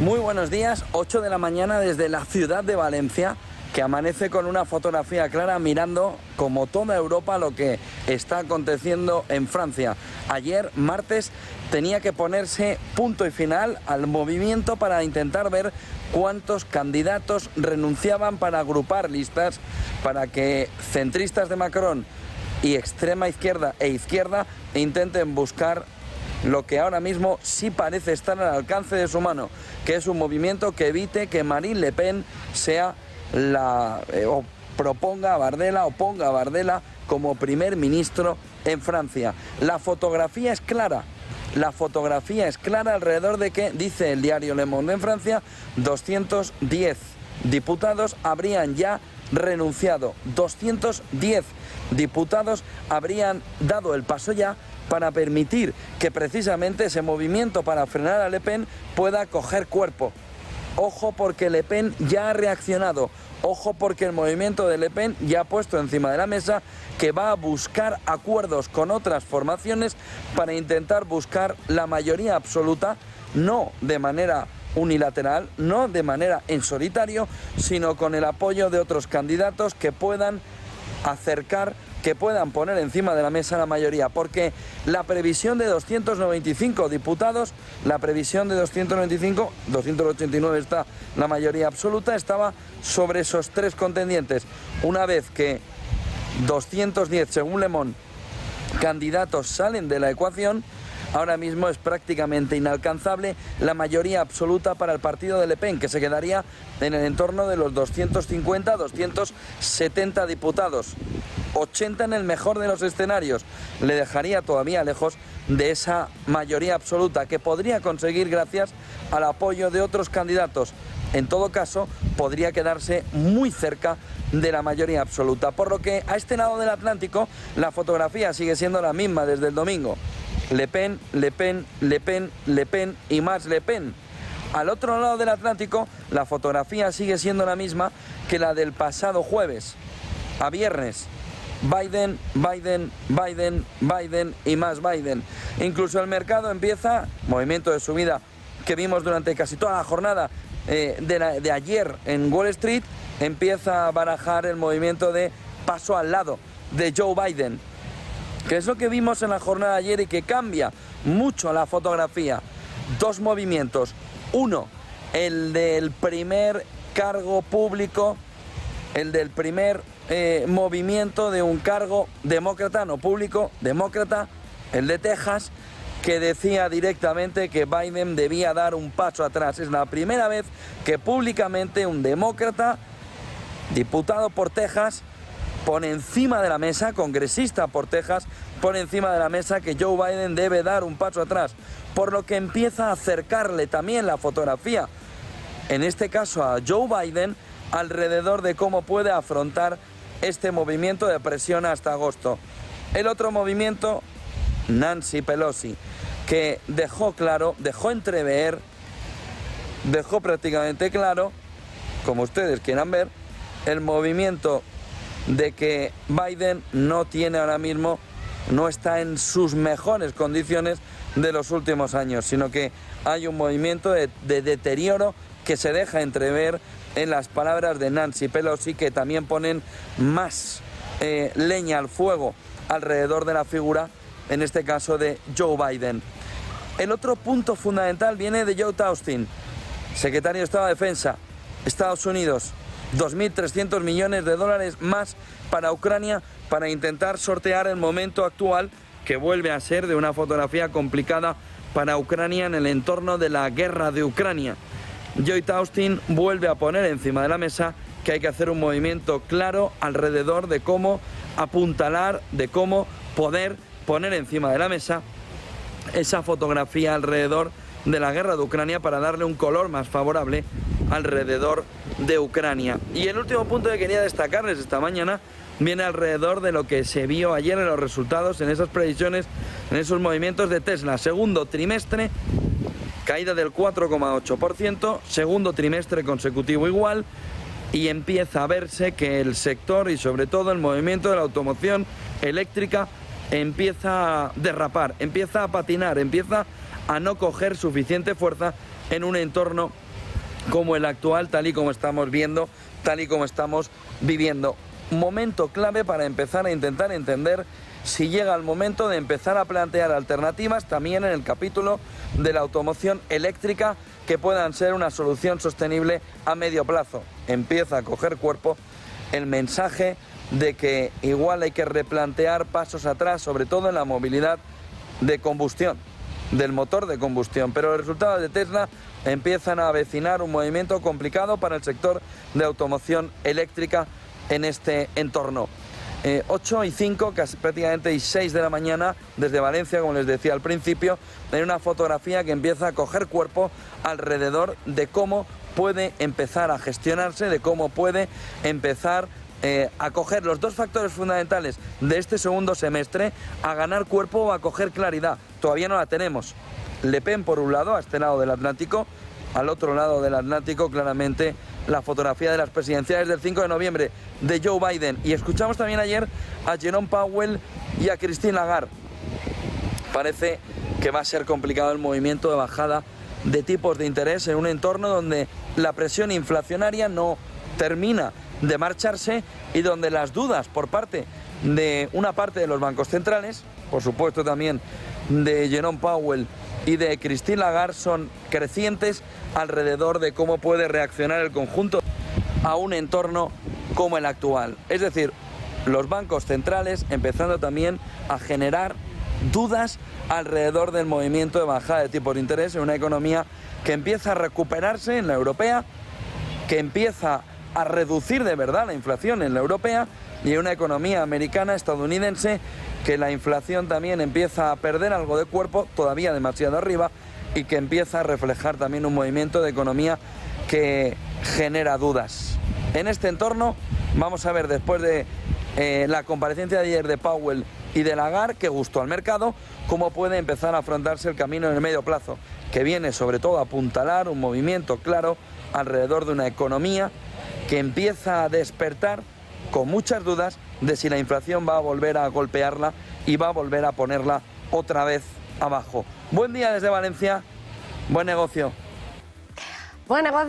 Muy buenos días, 8 de la mañana desde la ciudad de Valencia, que amanece con una fotografía clara mirando, como toda Europa, lo que está aconteciendo en Francia. Ayer, martes, tenía que ponerse punto y final al movimiento para intentar ver cuántos candidatos renunciaban para agrupar listas, para que centristas de Macron y extrema izquierda e izquierda intenten buscar lo que ahora mismo sí parece estar al alcance de su mano, que es un movimiento que evite que Marine Le Pen sea o proponga a Bardella o ponga a Bardella como primer ministro en Francia. La fotografía es clara. La fotografía es clara alrededor de que, dice el diario Le Monde en Francia, 210 diputados habrían ya renunciado. 210 diputados habrían dado el paso ya para permitir que precisamente ese movimiento para frenar a Le Pen pueda coger cuerpo. Ojo, porque Le Pen ya ha reaccionado. Ojo, porque el movimiento de Le Pen ya ha puesto encima de la mesa que va a buscar acuerdos con otras formaciones para intentar buscar la mayoría absoluta, no de manera unilateral, no de manera en solitario, sino con el apoyo de otros candidatos que puedan acercar, que puedan poner encima de la mesa la mayoría, porque la previsión de 295 diputados, la previsión de 289 está la mayoría absoluta, estaba sobre esos tres contendientes. Una vez que 210, según Le Monde, candidatos salen de la ecuación, ahora mismo es prácticamente inalcanzable la mayoría absoluta para el partido de Le Pen, que se quedaría en el entorno de los 250, 270 diputados. 80 en el mejor de los escenarios. Le dejaría todavía lejos de esa mayoría absoluta que podría conseguir gracias al apoyo de otros candidatos. En todo caso, podría quedarse muy cerca de la mayoría absoluta. Por lo que a este lado del Atlántico la fotografía sigue siendo la misma desde el domingo. Le Pen, Le Pen, Le Pen, Le Pen y más Le Pen. Al otro lado del Atlántico la fotografía sigue siendo la misma que la del pasado jueves. A viernes, Biden, Biden, Biden, Biden y más Biden. Incluso el mercado empieza, movimiento de subida que vimos durante casi toda la jornada de ayer en Wall Street, empieza a barajar el movimiento de paso al lado de Joe Biden, que es lo que vimos en la jornada de ayer y que cambia mucho la fotografía. Dos movimientos. Uno, el del primer cargo público, el del primer movimiento de un cargo demócrata, no público, demócrata, el de Texas, que decía directamente que Biden debía dar un paso atrás. Es la primera vez que públicamente un demócrata, diputado por Texas, pone encima de la mesa, congresista por Texas, pone encima de la mesa que Joe Biden debe dar un paso atrás, por lo que empieza a acercarle también la fotografía, en este caso a Joe Biden, alrededor de cómo puede afrontar este movimiento de presión hasta agosto. El otro movimiento, Nancy Pelosi, que dejó claro, dejó entrever, dejó prácticamente claro, como ustedes quieran ver, el movimiento de que Biden no tiene ahora mismo, no está en sus mejores condiciones de los últimos años, sino que hay un movimiento de deterioro que se deja entrever en las palabras de Nancy Pelosi, que también ponen más leña al fuego alrededor de la figura, en este caso de Joe Biden. El otro punto fundamental viene de Lloyd Austin, secretario de Estado de Defensa, Estados Unidos. 2.300 millones de dólares más para Ucrania para intentar sortear el momento actual, que vuelve a ser de una fotografía complicada para Ucrania en el entorno de la guerra de Ucrania. Lloyd Austin vuelve a poner encima de la mesa que hay que hacer un movimiento claro alrededor de cómo apuntalar, de cómo poder poner encima de la mesa esa fotografía alrededor de la guerra de Ucrania para darle un color más favorable alrededor de Ucrania. Y el último punto que quería destacarles esta mañana viene alrededor de lo que se vio ayer en los resultados, en esas previsiones, en esos movimientos de Tesla. Segundo trimestre, caída del 4,8%, segundo trimestre consecutivo igual, y empieza a verse que el sector y sobre todo el movimiento de la automoción eléctrica empieza a derrapar, empieza a patinar, empieza a no coger suficiente fuerza en un entorno como el actual, tal y como estamos viendo, tal y como estamos viviendo. Momento clave para empezar a intentar entender si llega el momento de empezar a plantear alternativas también en el capítulo de la automoción eléctrica que puedan ser una solución sostenible a medio plazo. Empieza a coger cuerpo el mensaje de que igual hay que replantear pasos atrás, sobre todo en la movilidad de combustión, del motor de combustión, pero los resultados de Tesla empiezan a avecinar un movimiento complicado para el sector de automoción eléctrica en este entorno. 8:05, casi prácticamente 6 de la mañana, desde Valencia, como les decía al principio, hay una fotografía que empieza a coger cuerpo alrededor de cómo puede empezar a gestionarse, de cómo puede empezar a coger los dos factores fundamentales de este segundo semestre, a ganar cuerpo o a coger claridad. Todavía no la tenemos. Le Pen por un lado, a este lado del Atlántico, al otro lado del Atlántico claramente la fotografía de las presidenciales del 5 de noviembre de Joe Biden. Y escuchamos también ayer a Jerome Powell y a Christine Lagarde. Parece que va a ser complicado el movimiento de bajada de tipos de interés en un entorno donde la presión inflacionaria no termina de marcharse y donde las dudas por parte de una parte de los bancos centrales, por supuesto también de Jerome Powell y de Christine Lagarde, son crecientes alrededor de cómo puede reaccionar el conjunto a un entorno como el actual. Es decir, los bancos centrales empezando también a generar dudas alrededor del movimiento de bajada de tipos de interés en una economía que empieza a recuperarse en la europea, que empieza a reducir de verdad la inflación en la europea, y en una economía americana, estadounidense, que la inflación también empieza a perder algo de cuerpo, todavía demasiado arriba, y que empieza a reflejar también un movimiento de economía que genera dudas. En este entorno vamos a ver, después de la comparecencia de ayer de Powell y de Lagarde, que gustó al mercado, cómo puede empezar a afrontarse el camino en el medio plazo, que viene sobre todo a apuntalar un movimiento claro alrededor de una economía que empieza a despertar con muchas dudas de si la inflación va a volver a golpearla y va a volver a ponerla otra vez abajo. Buen día desde Valencia, buen negocio. Buen negocio.